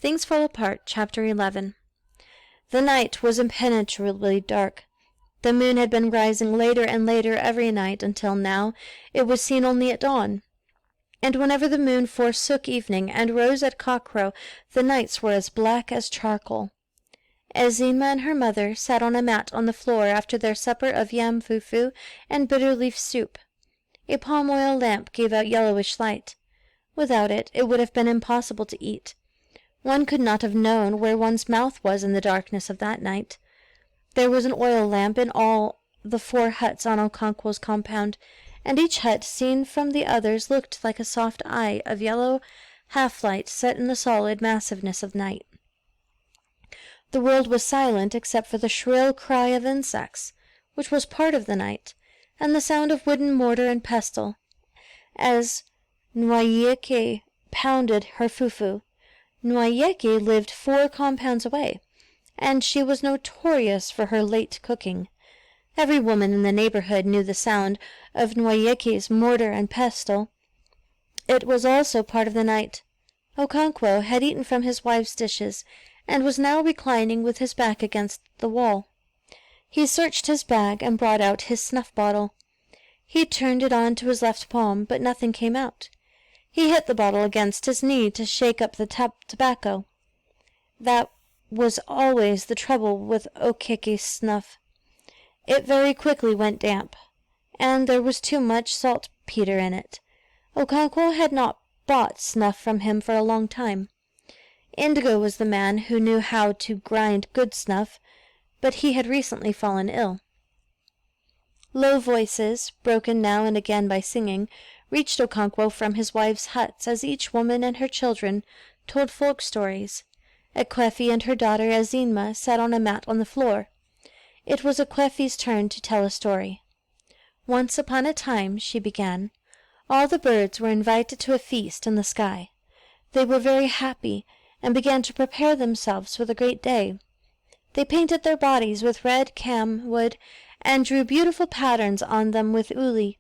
Things Fall Apart, Chapter 11. The night was impenetrably dark. The moon had been rising later and later every night until now it was seen only at dawn. And whenever the moon forsook evening and rose at cockcrow, the nights were as black as charcoal. Azima and her mother sat on a mat on the floor after their supper of yam fufu and bitter leaf soup. A palm oil lamp gave out yellowish light. Without it, it would have been impossible to eat. One could not have known where one's mouth was in the darkness of that night. There was an oil lamp in all the 4 huts on Okonkwo's compound, and each hut seen from the others looked like a soft eye of yellow half-light set in the solid massiveness of night. The world was silent except for the shrill cry of insects, which was part of the night, and the sound of wooden mortar and pestle, as Nwayeke pounded her fufu. Nwayeke lived 4 compounds away, and she was notorious for her late cooking. Every woman in the neighborhood knew the sound of Nwayeke's mortar and pestle. It was also part of the night. Okonkwo had eaten from his wife's dishes, and was now reclining with his back against the wall. He searched his bag and brought out his snuff bottle. He turned it on to his left palm, but nothing came out. He hit the bottle against his knee to shake up the tobacco. That was always the trouble with Okeke's snuff. It very quickly went damp, and there was too much saltpetre in it. Okonkwo had not bought snuff from him for a long time. Indigo was the man who knew how to grind good snuff, but he had recently fallen ill. Low voices, broken now and again by singing, reached Okonkwo from his wife's huts as each woman and her children told folk stories. Ekwefi and her daughter Azima sat on a mat on the floor. It was Ekwefi's turn to tell a story. Once upon a time, she began, all the birds were invited to a feast in the sky. They were very happy, and began to prepare themselves for the great day. They painted their bodies with red cam wood, and drew beautiful patterns on them with uli.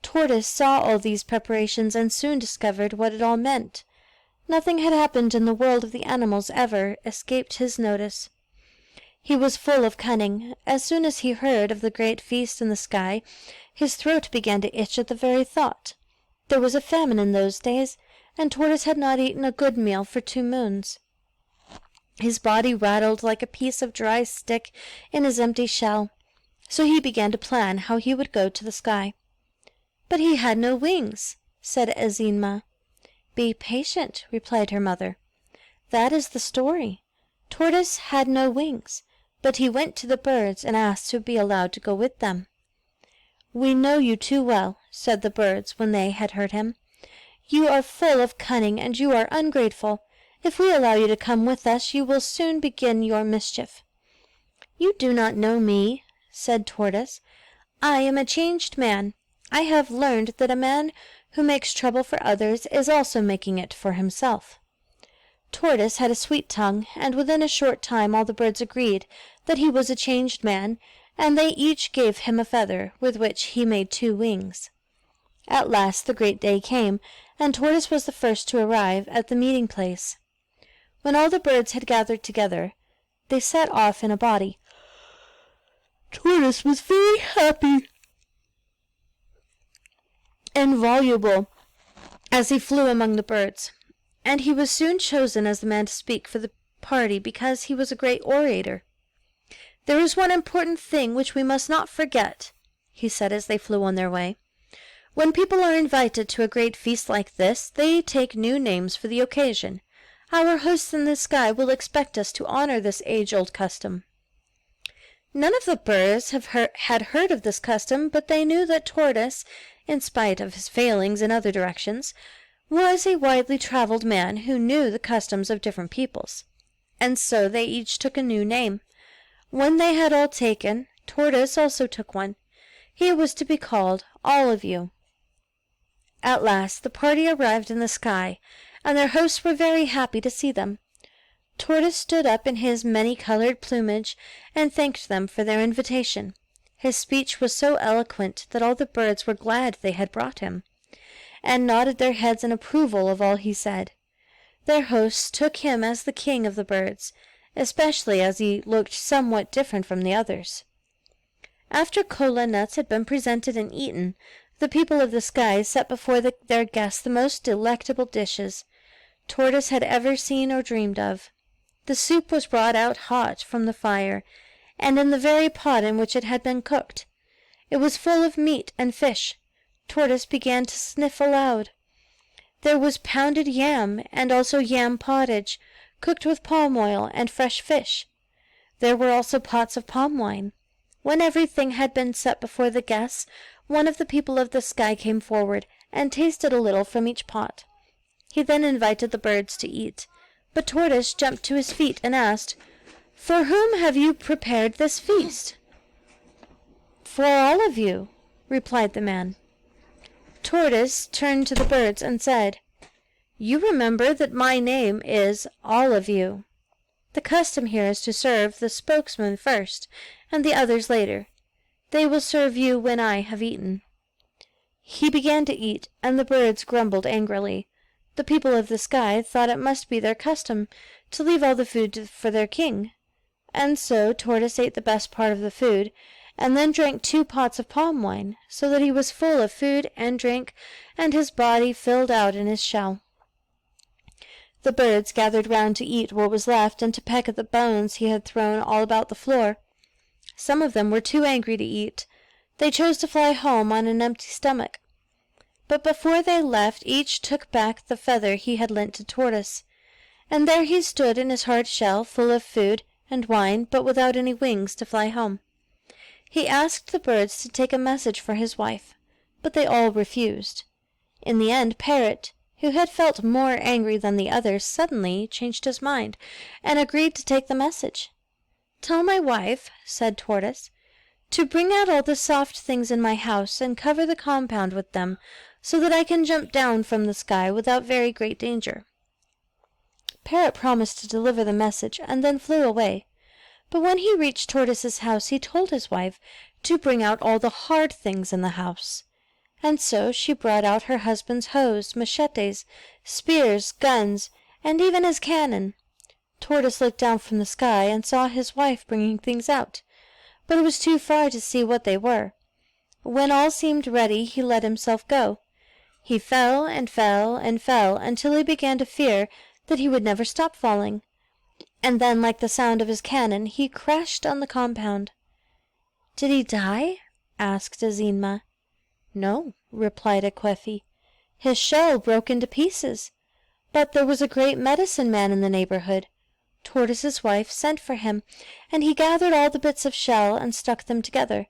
Tortoise saw all these preparations and soon discovered what it all meant. Nothing had happened in the world of the animals ever escaped his notice. He was full of cunning. As soon as he heard of the great feast in the sky, his throat began to itch at the very thought. There was a famine in those days, and Tortoise had not eaten a good meal for 2 moons. His body rattled like a piece of dry stick in his empty shell, so he began to plan how he would go to the sky. "But he had no wings," said Azima. "Be patient," replied her mother. "That is the story. Tortoise had no wings, but he went to the birds and asked to be allowed to go with them." "We know you too well," said the birds when they had heard him. "You are full of cunning, and you are ungrateful. If we allow you to come with us, you will soon begin your mischief." "You do not know me," said Tortoise. "I am a changed man. I have learned that a man who makes trouble for others is also making it for himself." Tortoise had a sweet tongue, and within a short time all the birds agreed that he was a changed man, and they each gave him a feather, with which he made 2 wings. At last the great day came, and Tortoise was the first to arrive at the meeting place. When all the birds had gathered together, they set off in a body. Tortoise was very happy and voluble as he flew among the birds, and he was soon chosen as the man to speak for the party because he was a great orator. "There is one important thing which we must not forget," he said as they flew on their way. "When people are invited to a great feast like this, they take new names for the occasion. Our hosts in the sky will expect us to honor this age-old custom." None of the birds had heard of this custom, but they knew that Tortoise, in spite of his failings in other directions, was a widely traveled man who knew the customs of different peoples, and so they each took a new name. When they had all taken, Tortoise also took one. He was to be called All of You. At last the party arrived in the sky, and their hosts were very happy to see them. Tortoise stood up in his many-colored plumage and thanked them for their invitation. His speech was so eloquent that all the birds were glad they had brought him, and nodded their heads in approval of all he said. Their hosts took him as the king of the birds, especially as he looked somewhat different from the others. After kola nuts had been presented and eaten, the people of the sky set before their guests the most delectable dishes Tortoise had ever seen or dreamed of. The soup was brought out hot from the fire, and in the very pot in which it had been cooked. It was full of meat and fish. Tortoise began to sniff aloud. There was pounded yam, and also yam pottage, cooked with palm oil and fresh fish. There were also pots of palm wine. When everything had been set before the guests, one of the people of the sky came forward and tasted a little from each pot. He then invited the birds to eat, but Tortoise jumped to his feet and asked, "For whom have you prepared this feast?" "For all of you," replied the man. Tortoise turned to the birds and said, "You remember that my name is All of You. The custom here is to serve the spokesman first, and the others later. They will serve you when I have eaten." He began to eat, and the birds grumbled angrily. The people of the sky thought it must be their custom to leave all the food for their king, and so Tortoise ate the best part of the food, and then drank 2 pots of palm wine, so that he was full of food and drink, and his body filled out in his shell. The birds gathered round to eat what was left and to peck at the bones he had thrown all about the floor. Some of them were too angry to eat. They chose to fly home on an empty stomach. But before they left, each took back the feather he had lent to Tortoise, and there he stood in his hard shell, full of food and wine, but without any wings to fly home. He asked the birds to take a message for his wife, but they all refused. In the end, Parrot, who had felt more angry than the others, suddenly changed his mind, and agreed to take the message. "Tell my wife," said Tortoise, "to bring out all the soft things in my house and cover the compound with them, so that I can jump down from the sky without very great danger." Parrot promised to deliver the message, and then flew away. But when he reached Tortoise's house, he told his wife to bring out all the hard things in the house. And so she brought out her husband's hoes, machetes, spears, guns, and even his cannon. Tortoise looked down from the sky and saw his wife bringing things out, but it was too far to see what they were. When all seemed ready, he let himself go. He fell and fell and fell until he began to fear that he would never stop falling. And then, like the sound of his cannon, he crashed on the compound. "Did he die?" asked Azimah. "No," replied Akwefi. "His shell broke into pieces. But there was a great medicine man in the neighborhood. Tortoise's wife sent for him, and he gathered all the bits of shell and stuck them together.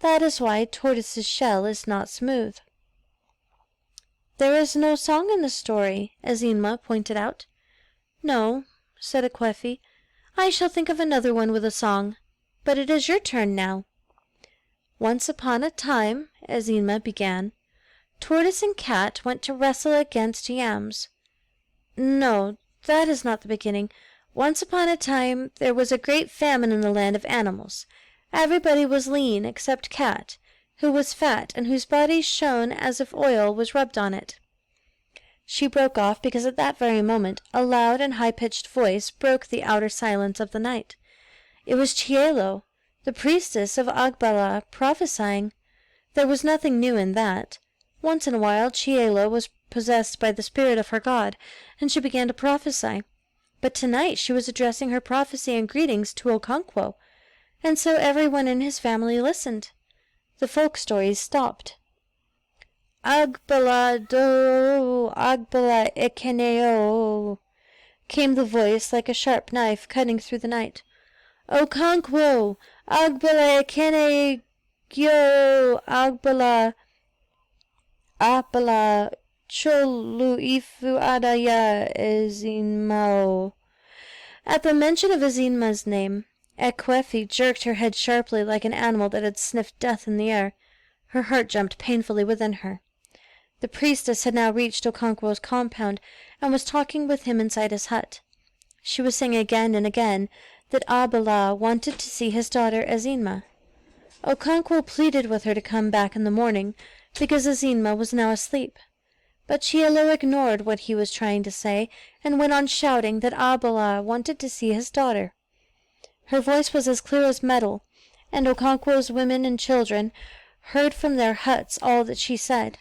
That is why Tortoise's shell is not smooth." "There is no song in the story," Azimah pointed out. "No," said Akwefi. "I shall think of another one with a song. But it is your turn now." "Once upon a time," Azimah began, "Tortoise and Cat went to wrestle against yams." "No, that is not the beginning. Once upon a time there was a great famine in the land of animals. Everybody was lean except Cat, who was fat and whose body shone as if oil was rubbed on it." She broke off because at that very moment a loud and high-pitched voice broke the outer silence of the night. It was Chielo, the priestess of Agbala, prophesying. There was nothing new in that. Once in a while Chielo was possessed by the spirit of her god, and she began to prophesy. But tonight she was addressing her prophecy and greetings to Okonkwo, and so everyone in his family listened. The folk stories stopped. "Agbala do, Agbala ekeneo," came the voice like a sharp knife cutting through the night. "Okonkwo, Agbala ekene gyo, Agbala Apala cholu ifu adaya Azimao." At the mention of Azimah's name, Akwefi jerked her head sharply like an animal that had sniffed death in the air. Her heart jumped painfully within her. The priestess had now reached Okonkwo's compound and was talking with him inside his hut. She was saying again and again that Abala wanted to see his daughter Azimah. Okonkwo pleaded with her to come back in the morning, because Azimah was now asleep. But Cielo ignored what he was trying to say, and went on shouting that Abala wanted to see his daughter. Her voice was as clear as metal, and Okonkwo's women and children heard from their huts all that she said.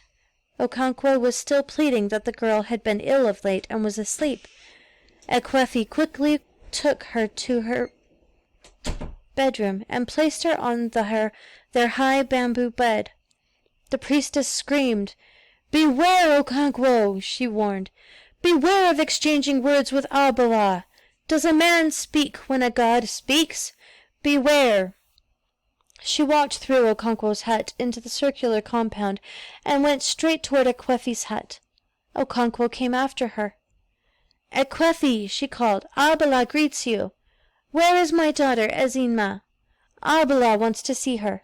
Okonkwo was still pleading that the girl had been ill of late and was asleep. Ekwefi quickly took her to her bedroom and placed her on their high bamboo bed. The priestess screamed. "Beware, Okonkwo," she warned. "Beware of exchanging words with Abala. Does a man speak when a god speaks? Beware." She walked through Okonkwo's hut into the circular compound and went straight toward Ekwefi's hut. Okonkwo came after her. "Ekwefi," she called, "Abala greets you. Where is my daughter, Ezinma? Abala wants to see her."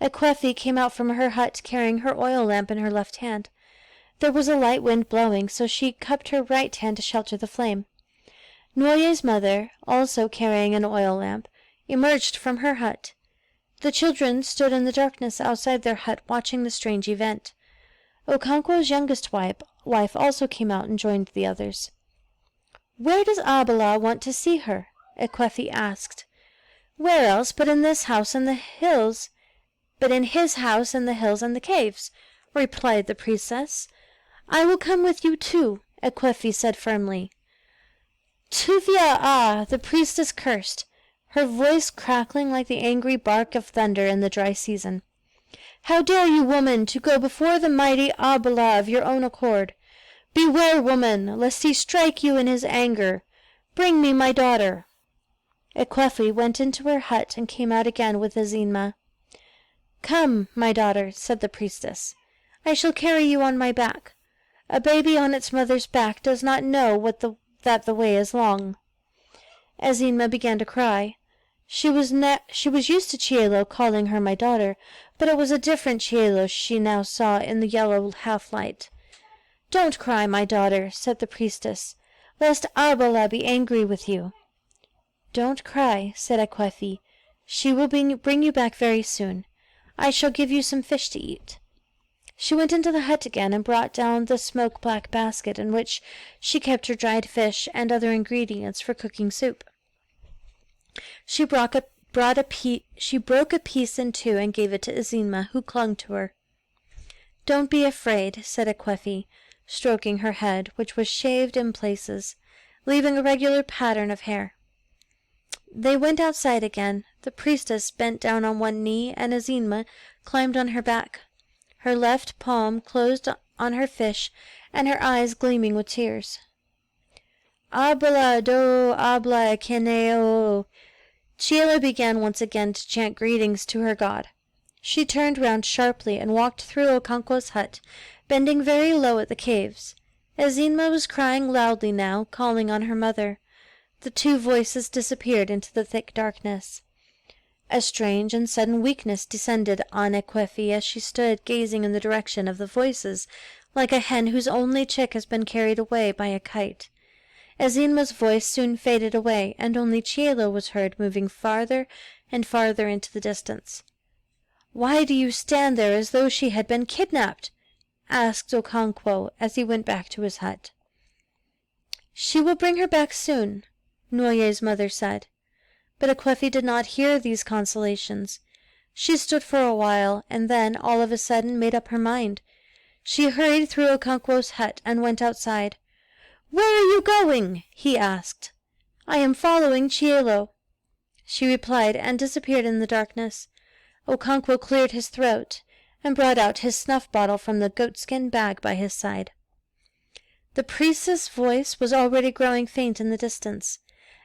Ekwefi came out from her hut carrying her oil lamp in her left hand. There was a light wind blowing, so she cupped her right hand to shelter the flame. Noye's mother, also carrying an oil lamp, emerged from her hut. The children stood in the darkness outside their hut watching the strange event. Okonkwo's youngest wife also came out and joined the others. "Where does Abala want to see her?" Ekwefi asked. "Where else but in this house and the hills? But in his house and the hills and the caves," replied the priestess. "I will come with you too," Ekwefi said firmly. "Tuvia, the priestess cursed, her voice crackling like the angry bark of thunder in the dry season. "How dare you, woman, to go before the mighty Abala of your own accord? Beware, woman, lest he strike you in his anger. Bring me my daughter." Ekwefi went into her hut and came out again with Ezinma. "Come, my daughter," said the priestess. "I shall carry you on my back. A baby on its mother's back does not know that the way is long." Ezinma began to cry. She was used to Cielo calling her my daughter, but it was a different Cielo she now saw in the yellow half-light. "Don't cry, my daughter," said the priestess, "lest Abala be angry with you." "Don't cry," said Ekwefi. "She will bring you back very soon. I shall give you some fish to eat." She went into the hut again and brought down the smoke-black basket in which she kept her dried fish and other ingredients for cooking soup. She broke a piece in two and gave it to Ezinma, who clung to her. "Don't be afraid," said Ekwefi, stroking her head, which was shaved in places, leaving a regular pattern of hair. They went outside again. The priestess bent down on one knee, and Ezinma climbed on her back. Her left palm closed on her fish, and her eyes gleaming with tears. "Abala do abla keneo." Cielo began once again to chant greetings to her god. She turned round sharply and walked through Okonkwo's hut, bending very low at the caves. Ezinma was crying loudly now, calling on her mother. The two voices disappeared into the thick darkness. A strange and sudden weakness descended on Ekwefi as she stood gazing in the direction of the voices, like a hen whose only chick has been carried away by a kite. Ezinma's voice soon faded away, and only Cielo was heard moving farther and farther into the distance. "Why do you stand there as though she had been kidnapped?" asked Okonkwo as he went back to his hut. "She will bring her back soon," Noye's mother said. But Ekwefi did not hear these consolations. She stood for a while, and then, all of a sudden, made up her mind. She hurried through Okonkwo's hut and went outside. "Where are you going?" he asked. "I am following Cielo," she replied, and disappeared in the darkness. Okonkwo cleared his throat and brought out his snuff-bottle from the goatskin bag by his side. The priestess' voice was already growing faint in the distance.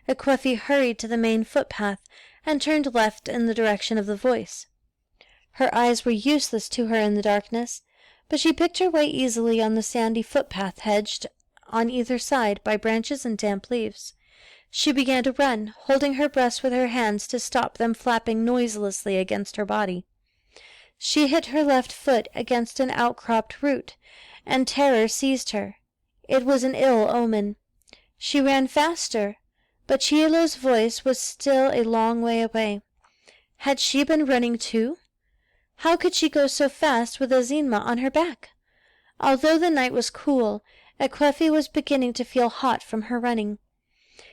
Ekwefi hurried to the main footpath and turned left in the direction of the voice. Her eyes were useless to her in the darkness, but she picked her way easily on the sandy footpath hedged on either side by branches and damp leaves. She began to run, holding her breast with her hands to stop them flapping noiselessly against her body. She hit her left foot against an outcropped root, and terror seized her. It was an ill omen. She ran faster, but Cielo's voice was still a long way away. Had she been running too? How could she go so fast with Ezinma on her back? Although the night was cool, Ekwefi was beginning to feel hot from her running.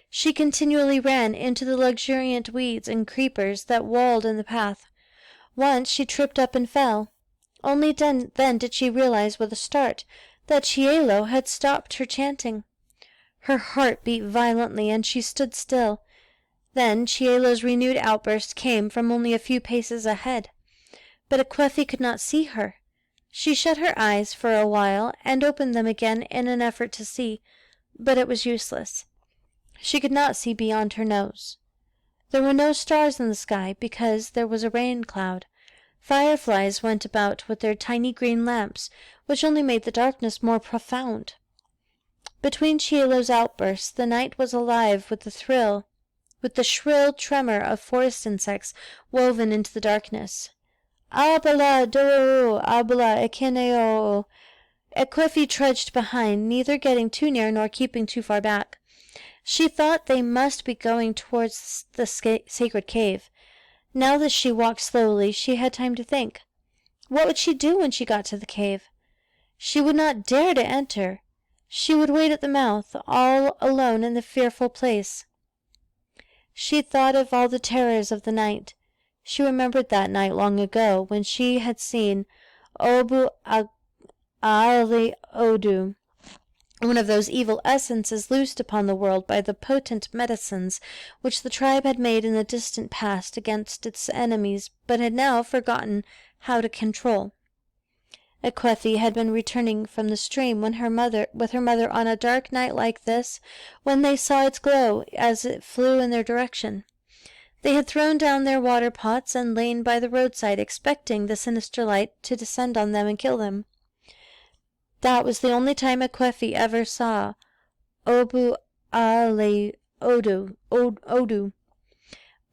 She continually ran into the luxuriant weeds and creepers that walled in the path. Once she tripped up and fell. Only then did she realize with a start that Cielo had stopped her chanting. Her heart beat violently, and she stood still. Then Cielo's renewed outburst came from only a few paces ahead. But Ekwefi could not see her. She shut her eyes for a while and opened them again in an effort to see, but it was useless. She could not see beyond her nose. There were no stars in the sky because there was a rain cloud. Fireflies went about with their tiny green lamps, which only made the darkness more profound. Between Cielo's outbursts, the night was alive with the shrill tremor of forest insects woven into the darkness. Abala do, abala ekeneo. Ekwefi trudged behind, neither getting too near nor keeping too far back. She thought they must be going towards the sacred cave. Now that she walked slowly, she had time to think. What would she do when she got to the cave? She would not dare to enter. She would wait at the mouth, all alone in the fearful place. She thought of all the terrors of the night. She remembered that night long ago when she had seen Obu Aale Odu, one of those evil essences loosed upon the world by the potent medicines which the tribe had made in the distant past against its enemies, but had now forgotten how to control. Ekwefi had been returning from the stream with her mother on a dark night like this, when they saw its glow as it flew in their direction. They had thrown down their water pots and lain by the roadside, expecting the sinister light to descend on them and kill them. That was the only time Ekwefi ever saw Obu Aale Odu.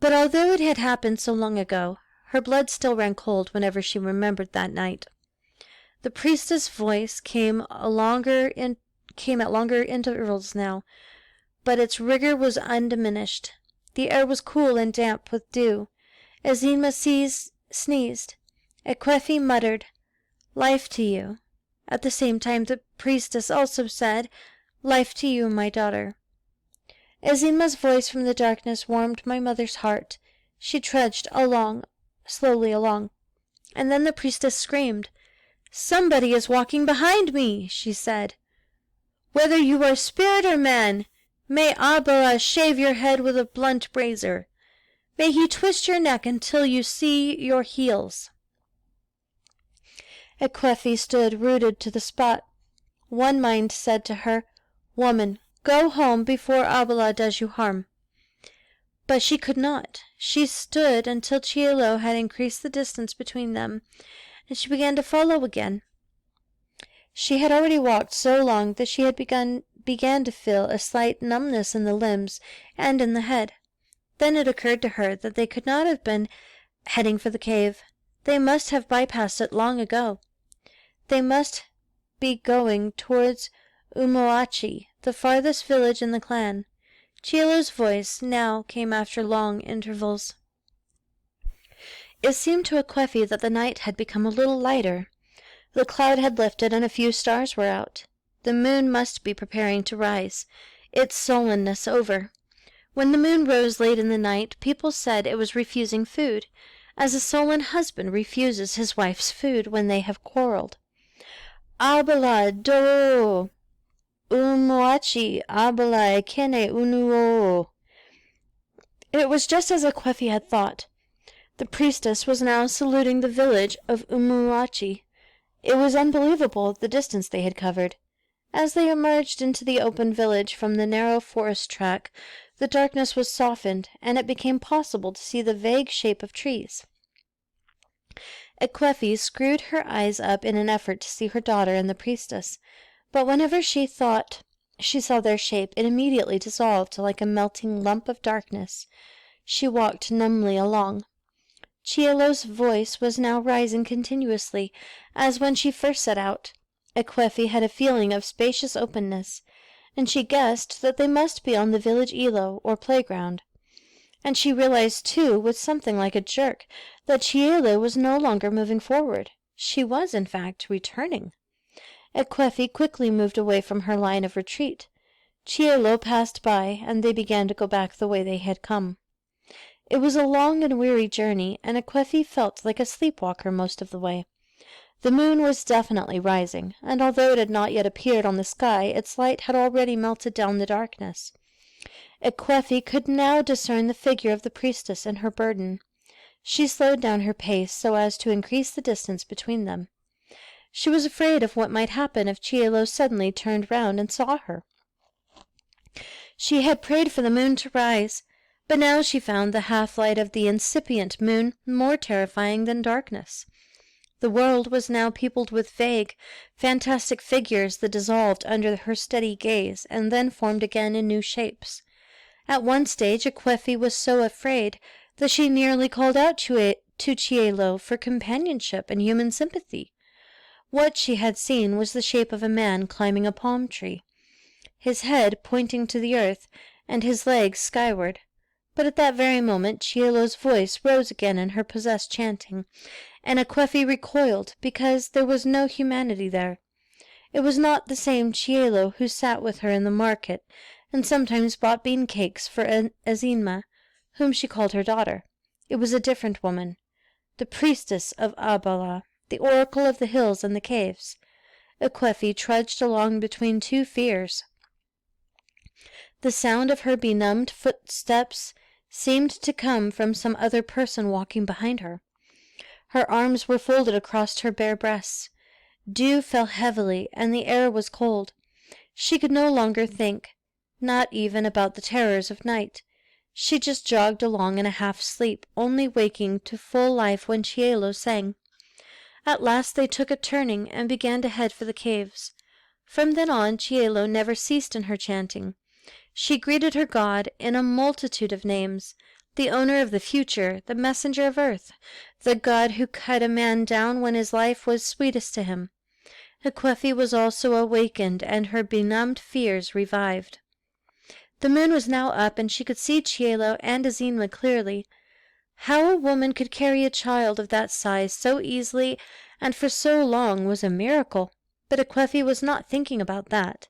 But although it had happened so long ago, her blood still ran cold whenever she remembered that night. The priestess' voice came at longer intervals now, but its rigor was undiminished. The air was cool and damp with dew. Azima sneezed. Ekwefi muttered, "Life to you." At the same time the priestess also said, "Life to you, my daughter." Azima's voice from the darkness warmed my mother's heart. She trudged slowly along. And then the priestess screamed. "Somebody is walking behind me," she said. "Whether you are spirit or man, may Abala shave your head with a blunt razor. May he twist your neck until you see your heels." Ekwefi stood rooted to the spot. One mind said to her, "Woman, go home before Abala does you harm." But she could not. She stood until Cielo had increased the distance between them, and she began to follow again. She had already walked so long that she had began to feel a slight numbness in the limbs and in the head. Then it occurred to her that they could not have been heading for the cave. They must have bypassed it long ago. They must be going towards Umoachi, the farthest village in the clan. Cielo's voice now came after long intervals. It seemed to Ekwefi that the night had become a little lighter. The cloud had lifted and a few stars were out. The moon must be preparing to rise, its sullenness over. When the moon rose late in the night, people said it was refusing food, as a sullen husband refuses his wife's food when they have quarreled. Abala do Umoachi abala ekene unuo. It was just as Ekwefi had thought. The priestess was now saluting the village of Umoachi. It was unbelievable the distance they had covered. As they emerged into the open village from the narrow forest track, the darkness was softened, and it became possible to see the vague shape of trees. Ekwefi screwed her eyes up in an effort to see her daughter and the priestess, but whenever she thought she saw their shape, it immediately dissolved like a melting lump of darkness. She walked numbly along. Cielo's voice was now rising continuously, as when she first set out. Ekwefi had a feeling of spacious openness, and she guessed that they must be on the village Ilo, or playground. And she realized, too, with something like a jerk, that Cielo was no longer moving forward. She was, in fact, returning. Ekwefi quickly moved away from her line of retreat. Chielo passed by, and they began to go back the way they had come. It was a long and weary journey, and Ekwefi felt like a sleepwalker most of the way. The moon was definitely rising, and although it had not yet appeared on the sky, its light had already melted down the darkness. Ekwefi could now discern the figure of the priestess and her burden. She slowed down her pace so as to increase the distance between them. She was afraid of what might happen if Chielo suddenly turned round and saw her. She had prayed for the moon to rise, but now she found the half-light of the incipient moon more terrifying than darkness. The world was now peopled with vague, fantastic figures that dissolved under her steady gaze and then formed again in new shapes. At one stage Ekwefi was so afraid that she nearly called out to Chielo for companionship and human sympathy. What she had seen was the shape of a man climbing a palm tree, his head pointing to the earth and his legs skyward. But at that very moment Chielo's voice rose again in her possessed chanting, and Ekwefi recoiled because there was no humanity there. It was not the same Chielo who sat with her in the market and sometimes bought bean cakes for Azinma, whom she called her daughter. It was a different woman, the priestess of Albala, the oracle of the hills and the caves. Ekwefi trudged along between two fears. The sound of her benumbed footsteps seemed to come from some other person walking behind her. Her arms were folded across her bare breasts. Dew fell heavily, and the air was cold. She could no longer think, not even about the terrors of night. She just jogged along in a half-sleep, only waking to full life when Chielo sang. At last they took a turning and began to head for the caves. From then on Chielo never ceased in her chanting. She greeted her god in a multitude of names, the owner of the future, the messenger of earth, the god who cut a man down when his life was sweetest to him. Ekwefi was also awakened, and her benumbed fears revived. The moon was now up, and she could see Chielo and Azinma clearly. How a woman could carry a child of that size so easily and for so long was a miracle, but Ekwefi was not thinking about that.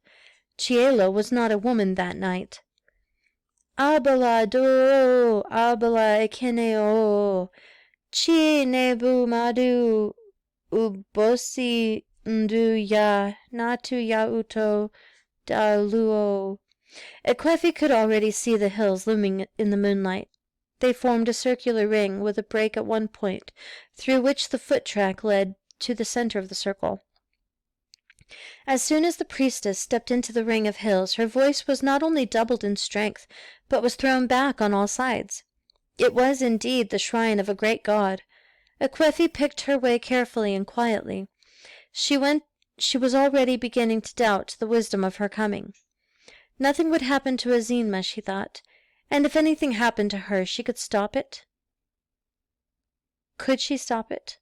Chielo was not a woman that night. Abala do, abala ekeneo, chi nebu madu, ubosi ndu ya, natu ya uto, da luo. Ekwefi could already see the hills looming in the moonlight. They formed a circular ring with a break at one point, through which the foot-track led to the center of the circle. As soon as the priestess stepped into the ring of hills, her voice was not only doubled in strength, but was thrown back on all sides. It was indeed the shrine of a great god. Ekwefi picked her way carefully and quietly. She was already beginning to doubt the wisdom of her coming. Nothing would happen to Azinma, she thought, and if anything happened to her, she could stop it. Could she stop it?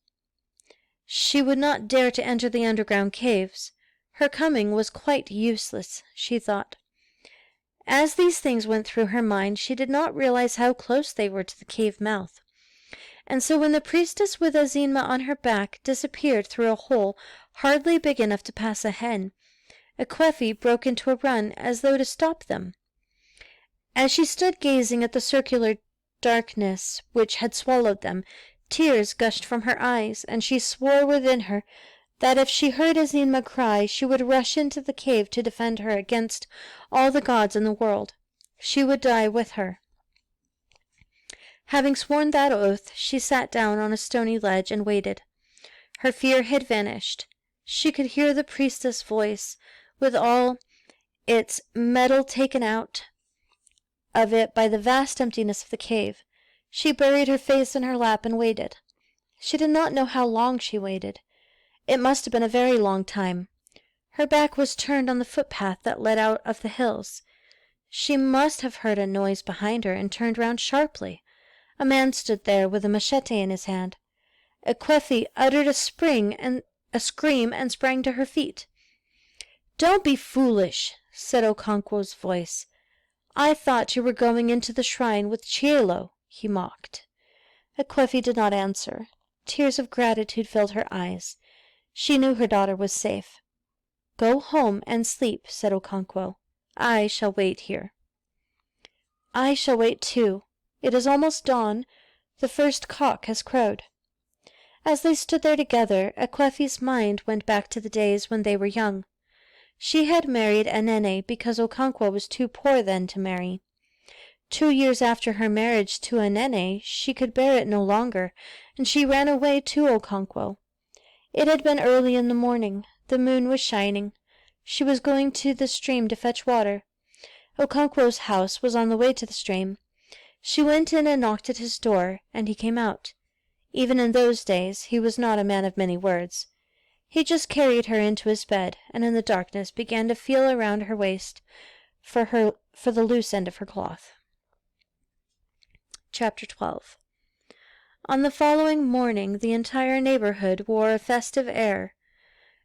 She would not dare to enter the underground caves. Her coming was quite useless, she thought. As these things went through her mind, she did not realize how close they were to the cave mouth. And so when the priestess with Azinma on her back disappeared through a hole hardly big enough to pass a hen, Ekwefi broke into a run as though to stop them. As she stood gazing at the circular darkness which had swallowed them, tears gushed from her eyes, and she swore within her that if she heard Azinma cry, she would rush into the cave to defend her against all the gods in the world. She would die with her. Having sworn that oath, she sat down on a stony ledge and waited. Her fear had vanished. She could hear the priestess' voice, with all its metal taken out of it by the vast emptiness of the cave. She buried her face in her lap and waited. She did not know how long she waited. It must have been a very long time. Her back was turned on the footpath that led out of the hills. She must have heard a noise behind her and turned round sharply. A man stood there with a machete in his hand. Ekwefi uttered a scream and sprang to her feet. "Don't be foolish," said Okonkwo's voice. "I thought you were going into the shrine with Chielo," he mocked. Ekwefi did not answer. Tears of gratitude filled her eyes. She knew her daughter was safe. "Go home and sleep," said Okonkwo. "I shall wait here." "I shall wait too. It is almost dawn. The first cock has crowed." As they stood there together, Ekwefe's mind went back to the days when they were young. She had married Anene because Okonkwo was too poor then to marry. 2 years after her marriage to Anene, she could bear it no longer, and she ran away to Okonkwo. It had been early in the morning. The moon was shining. She was going to the stream to fetch water. Okonkwo's house was on the way to the stream. She went in and knocked at his door, and he came out. Even in those days he was not a man of many words. He just carried her into his bed, and in the darkness began to feel around her waist for the loose end of her cloth. Chapter 12. On the following morning the entire neighborhood wore a festive air,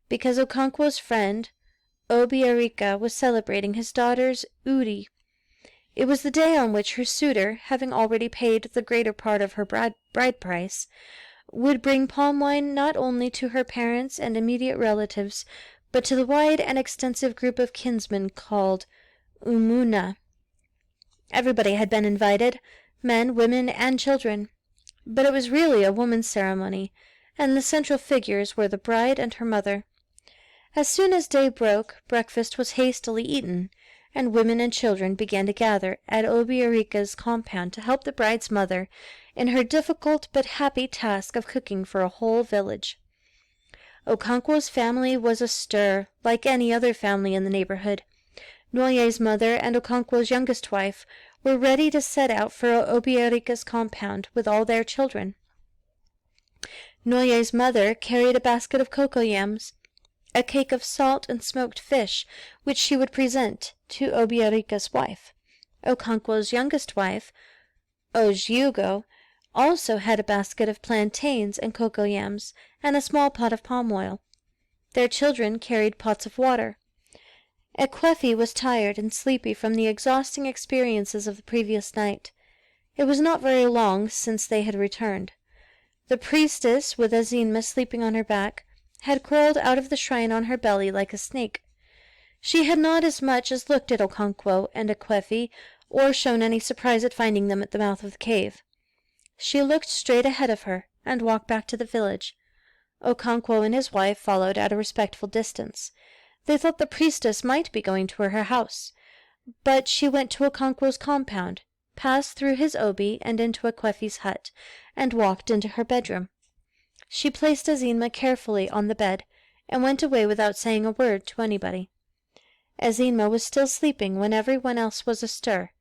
because Okonkwo's friend Obiarika was celebrating his daughter's Uri. It was the day on which her suitor, having already paid the greater part of her bride price, would bring palm wine not only to her parents and immediate relatives, but to the wide and extensive group of kinsmen called Umuna. Everybody had been invited, men, women, and children. But it was really a woman's ceremony, and the central figures were the bride and her mother. As soon as day broke, breakfast was hastily eaten, and women and children began to gather at Obiarika's compound to help the bride's mother in her difficult but happy task of cooking for a whole village. Okonkwo's family was astir, like any other family in the neighborhood. Nwoye's mother and Okonkwo's youngest wife were ready to set out for Obiarika's compound with all their children. Nwoye's mother carried a basket of cocoa yams, a cake of salt and smoked fish, which she would present to Obiarika's wife. Okonkwo's youngest wife, Ojiugo, also had a basket of plantains and cocoa yams, and a small pot of palm oil. Their children carried pots of water. Ekwefi was tired and sleepy from the exhausting experiences of the previous night. It was not very long since they had returned. The priestess, with Azinma sleeping on her back, had crawled out of the shrine on her belly like a snake. She had not as much as looked at Okonkwo and Ekwefi, or shown any surprise at finding them at the mouth of the cave. She looked straight ahead of her, and walked back to the village. Okonkwo and his wife followed at a respectful distance. They thought the priestess might be going to her house, but she went to Okonkwo's compound, passed through his obi and into Ekwefi's hut, and walked into her bedroom. She placed Azinma carefully on the bed, and went away without saying a word to anybody. Azinma was still sleeping when everyone else was astir,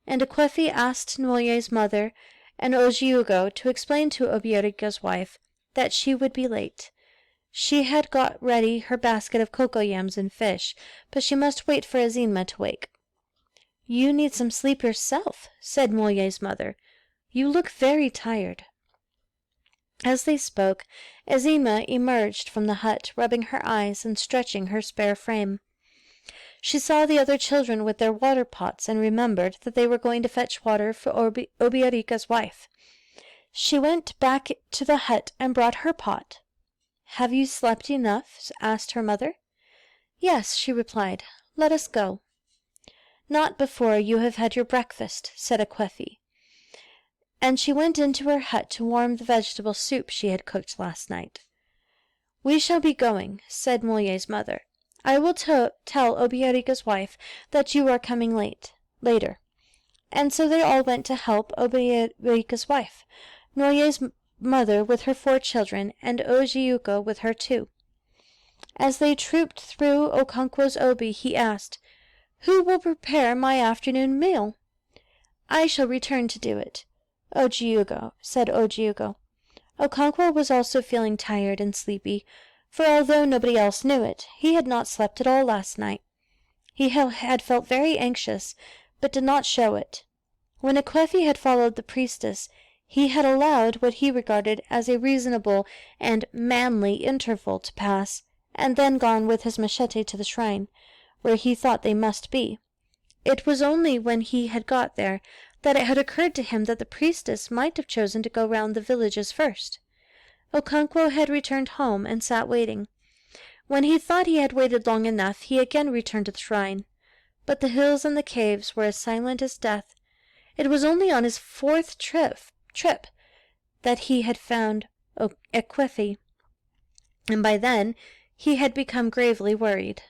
and Ekwefi asked Nwoye's mother and Ojiugo to explain to Obiarika's wife that she would be late. She had got ready her basket of cocoa yams and fish, but she must wait for Azinma to wake. "You need some sleep yourself," said Nwoye's mother. "You look very tired." As they spoke, Azinma emerged from the hut, rubbing her eyes and stretching her spare frame. She saw the other children with their water pots, and remembered that they were going to fetch water for Obiarika's wife. She went back to the hut and brought her pot. "Have you slept enough?" asked her mother. "Yes," she replied. "Let us go." "Not before you have had your breakfast," said Ekwefi. And she went into her hut to warm the vegetable soup she had cooked last night. "We shall be going," said Nwoye's mother. "I will tell Obiarika's wife that you are coming later." And so they all went to help Obiarika's wife, Nwoye's mother with her 4 children, and Ojiugo with her 2. As they trooped through Okonkwo's obi, he asked, "Who will prepare my afternoon meal?" "I shall return to do it," said Ojiugo. Okonkwo was also feeling tired and sleepy, for although nobody else knew it, he had not slept at all last night. He had felt very anxious, but did not show it. When Ekwefi had followed the priestess, he had allowed what he regarded as a reasonable and manly interval to pass, and then gone with his machete to the shrine, where he thought they must be. It was only when he had got there that it had occurred to him that the priestess might have chosen to go round the villages first. Okonkwo had returned home and sat waiting. When he thought he had waited long enough, he again returned to the shrine. But the hills and the caves were as silent as death. It was only on his fourth trip that he had found Ecwefi, and by then he had become gravely worried.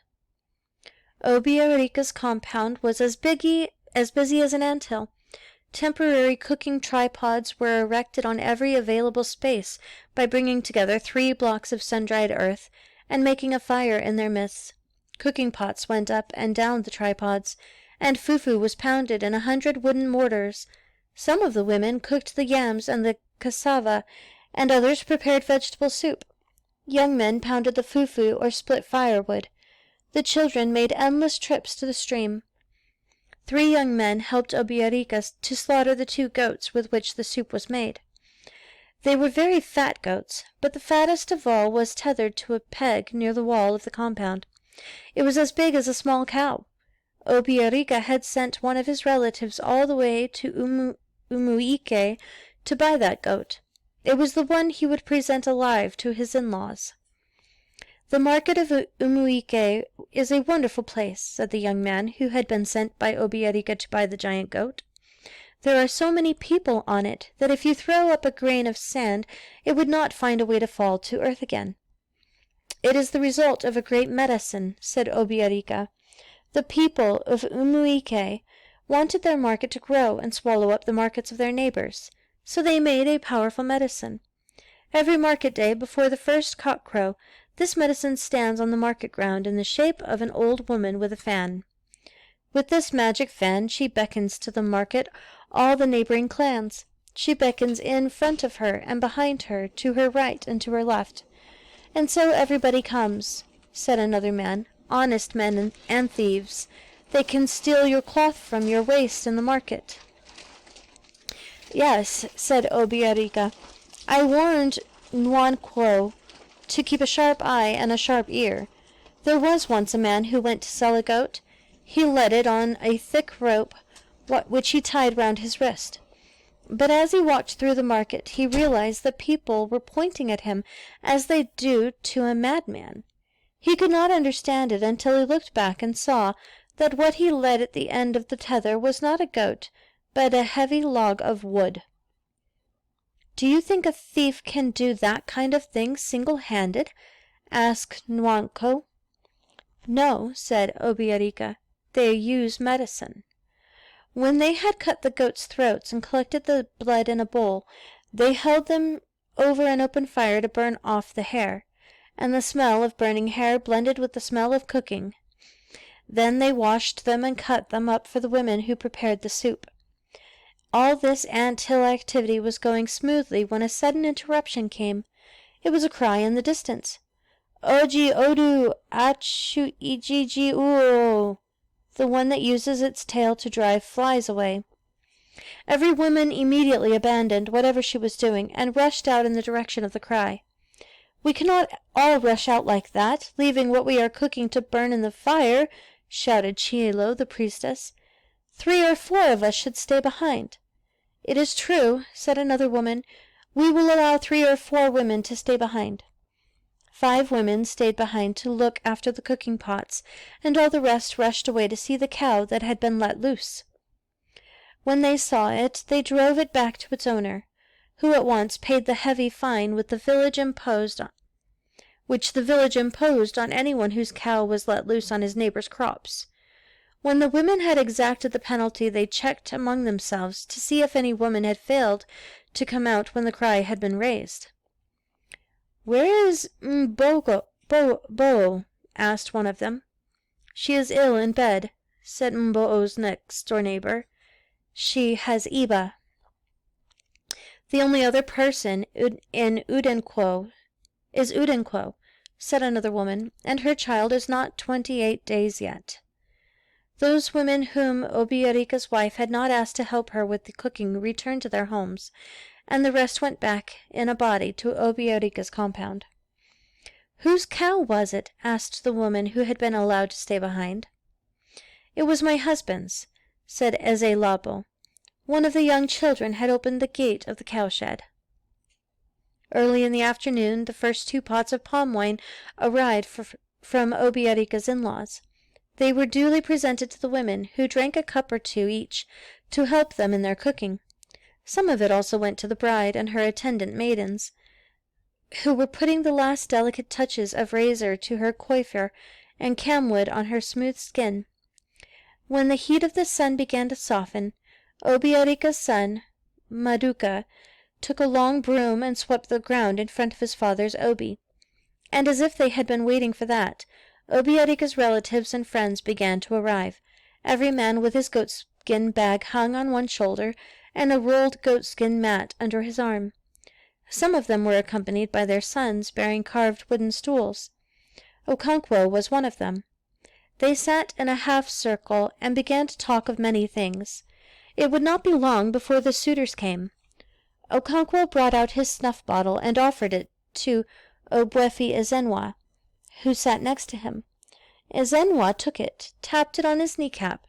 Obiarika's compound was as busy as an anthill. Temporary cooking tripods were erected on every available space by bringing together 3 blocks of sun-dried earth and making a fire in their midst. Cooking pots went up and down the tripods, and fufu was pounded in 100 wooden mortars. Some of the women cooked the yams and the cassava, and others prepared vegetable soup. Young men pounded the fufu or split firewood. The children made endless trips to the stream. 3 young men helped Obiarika to slaughter the 2 goats with which the soup was made. They were very fat goats, but the fattest of all was tethered to a peg near the wall of the compound. It was as big as a small cow. Obiarika had sent one of his relatives all the way to Umuike to buy that goat. It was the one he would present alive to his in-laws. "The market of Umuike is a wonderful place," said the young man who had been sent by Obiarika to buy the giant goat. "There are so many people on it that if you throw up a grain of sand it would not find a way to fall to earth again." "It is the result of a great medicine," said Obiarika. "The people of Umuike wanted their market to grow and swallow up the markets of their neighbors, so they made a powerful medicine. Every market day before the first cock-crow, this medicine stands on the market ground in the shape of an old woman with a fan. With this magic fan she beckons to the market all the neighboring clans. She beckons in front of her and behind her, to her right and to her left. And so everybody comes," said another man. "Honest men and thieves. They can steal your cloth from your waist in the market." "Yes," said Obiarika. "I warned Nwankwo to keep a sharp eye and a sharp ear. There was once a man who went to sell a goat. He led it on a thick rope which he tied round his wrist. But as he walked through the market he realized that people were pointing at him as they do to a madman. He could not understand it until he looked back and saw that what he led at the end of the tether was not a goat, but a heavy log of wood." "Do you think a thief can do that kind of thing single-handed?" asked Nwankwo. "No," said Obiarika. "They use medicine." When they had cut the goats' throats and collected the blood in a bowl, they held them over an open fire to burn off the hair, and the smell of burning hair blended with the smell of cooking. Then they washed them and cut them up for the women who prepared the soup. All this ant-hill activity was going smoothly when a sudden interruption came. It was a cry in the distance. "Oji odu achu ijiji uo," the one that uses its tail to drive flies away. Every woman immediately abandoned whatever she was doing and rushed out in the direction of the cry. "We cannot all rush out like that, leaving what we are cooking to burn in the fire," shouted Chielo, the priestess. "3 or 4 of us should stay behind." "It is true," said another woman. "We will allow 3 or 4 women to stay behind." 5 women stayed behind to look after the cooking pots, and all the rest rushed away to see the cow that had been let loose. When they saw it, they drove it back to its owner, who at once paid the heavy fine which the village imposed on anyone whose cow was let loose on his neighbor's crops. When the women had exacted the penalty, they checked among themselves to see if any woman had failed to come out when the cry had been raised. "Where is Bo?" asked one of them. "She is ill in bed," said Mboo's next-door neighbor. "She has Iba." "The only other person in Udenkwo is Udenkwo," said another woman, "and her child is not 28 days yet." Those women whom Obiarika's wife had not asked to help her with the cooking returned to their homes, and the rest went back in a body to Obiarika's compound. "Whose cow was it?" asked the woman who had been allowed to stay behind. "It was my husband's," said Ezelabo. "One of the young children had opened the gate of the cowshed." Early in the afternoon the first 2 pots of palm wine arrived from Obiarika's in-laws. They were duly presented to the women, who drank a cup or two each to help them in their cooking. Some of it also went to the bride and her attendant maidens, who were putting the last delicate touches of razor to her coiffure and camwood on her smooth skin. When the heat of the sun began to soften, Obiarika's son, Maduka, took a long broom and swept the ground in front of his father's obi. And as if they had been waiting for that, Obiarika's relatives and friends began to arrive, every man with his goatskin bag hung on one shoulder and a rolled goatskin mat under his arm. Some of them were accompanied by their sons, bearing carved wooden stools. Okonkwo was one of them. They sat in a half-circle and began to talk of many things. It would not be long before the suitors came. Okonkwo brought out his snuff-bottle and offered it to Ogbuefi Ezenwa, who sat next to him. Ezenwa took it, tapped it on his kneecap,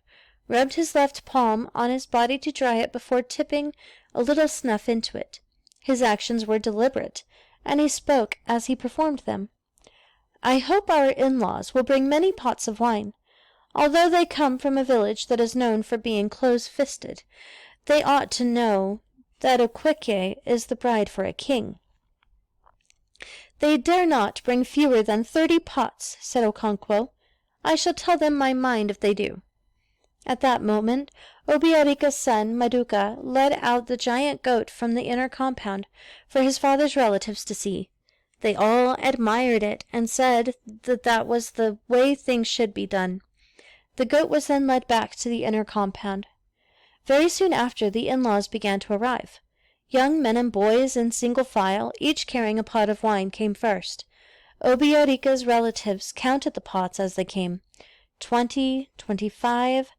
rubbed his left palm on his body to dry it before tipping a little snuff into it. His actions were deliberate, and he spoke as he performed them. "I hope our in-laws will bring many pots of wine. Although they come from a village that is known for being close-fisted, they ought to know that Okweke is the bride for a king." "They dare not bring fewer than 30 pots," said Okonkwo. "I shall tell them my mind if they do." At that moment, Obiarika's son, Maduka, led out the giant goat from the inner compound for his father's relatives to see. They all admired it and said that that was the way things should be done. The goat was then led back to the inner compound. Very soon after, the in-laws began to arrive. Young men and boys in single file, each carrying a pot of wine, came first. Obiarika's relatives counted the pots as they came. 20, 25.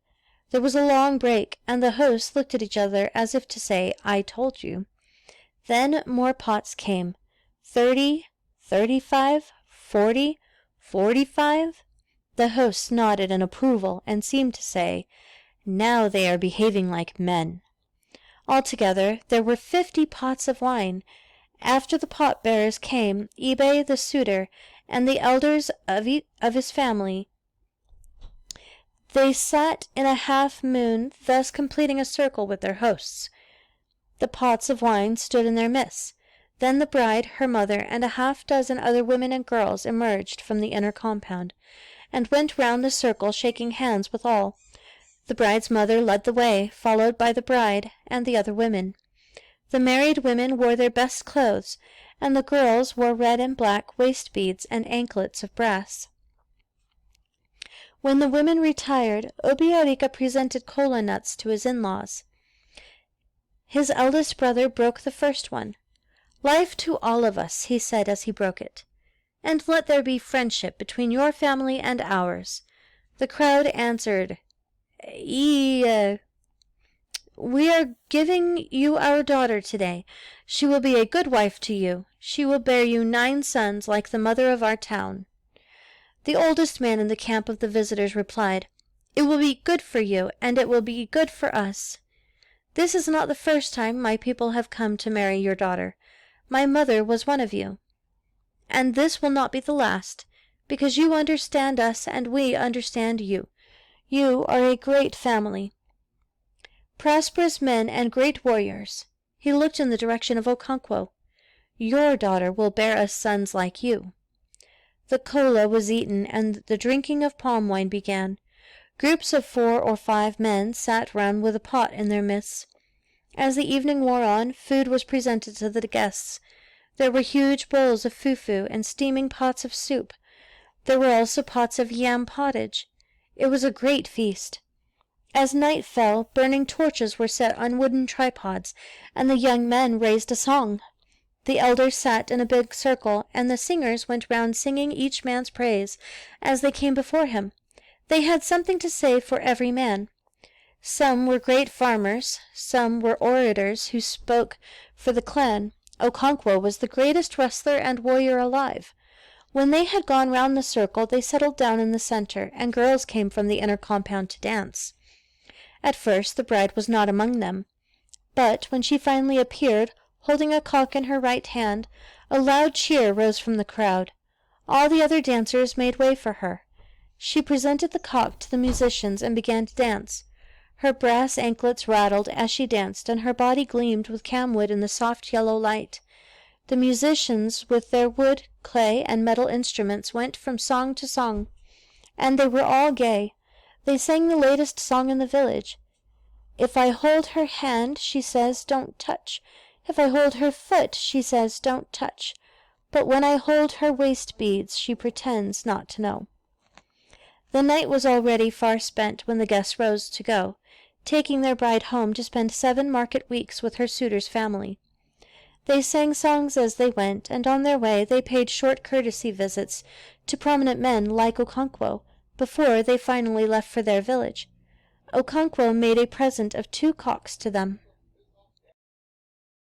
There was a long break, and the hosts looked at each other as if to say, "I told you." Then more pots came. 30, 35, 40, 45. The hosts nodded in approval and seemed to say, "Now they are behaving like men." Altogether, there were 50 pots of wine. After the pot-bearers came Ibe the suitor and the elders of his family. They sat in a half-moon, thus completing a circle with their hosts. The pots of wine stood in their midst. Then the bride, her mother, and a half-dozen other women and girls emerged from the inner compound, and went round the circle shaking hands with all. The bride's mother led the way, followed by the bride and the other women. The married women wore their best clothes, and the girls wore red and black waist beads and anklets of brass. When the women retired, Obiarika presented kola nuts to his in-laws. His eldest brother broke the first one. "Life to all of us," he said as he broke it, "and let there be friendship between your family and ours." The crowd answered, We are giving you our daughter today. She will be a good wife to you. She will bear you 9 sons like the mother of our town." The oldest man in the camp of the visitors replied, "It will be good for you, and it will be good for us. This is not the first time my people have come to marry your daughter. My mother was one of you. And this will not be the last, because you understand us and we understand you. You are a great family. Prosperous men and great warriors." He looked in the direction of Okonkwo. "Your daughter will bear us sons like you." The kola was eaten, and the drinking of palm wine began. Groups of 4 or 5 men sat round with a pot in their midst. As the evening wore on, food was presented to the guests. There were huge bowls of fufu and steaming pots of soup. There were also pots of yam pottage. It was a great feast. As night fell, burning torches were set on wooden tripods, and the young men raised a song. The elders sat in a big circle, and the singers went round singing each man's praise as they came before him. They had something to say for every man. Some were great farmers, some were orators who spoke for the clan. Okonkwo was the greatest wrestler and warrior alive. When they had gone round the circle, they settled down in the center, and girls came from the inner compound to dance. At first the bride was not among them, but when she finally appeared, holding a cock in her right hand, a loud cheer rose from the crowd. All the other dancers made way for her. She presented the cock to the musicians and began to dance. Her brass anklets rattled as she danced, and her body gleamed with camwood in the soft yellow light. The musicians, with their wood, clay, and metal instruments, went from song to song, and they were all gay. They sang the latest song in the village. If I hold her hand, she says, don't touch. If I hold her foot, she says, don't touch. But when I hold her waist beads, she pretends not to know. The night was already far spent when the guests rose to go, taking their bride home to spend 7 market weeks with her suitor's family. They sang songs as they went, and on their way they paid short courtesy visits to prominent men like Okonkwo, before they finally left for their village. Okonkwo made a present of 2 cocks to them.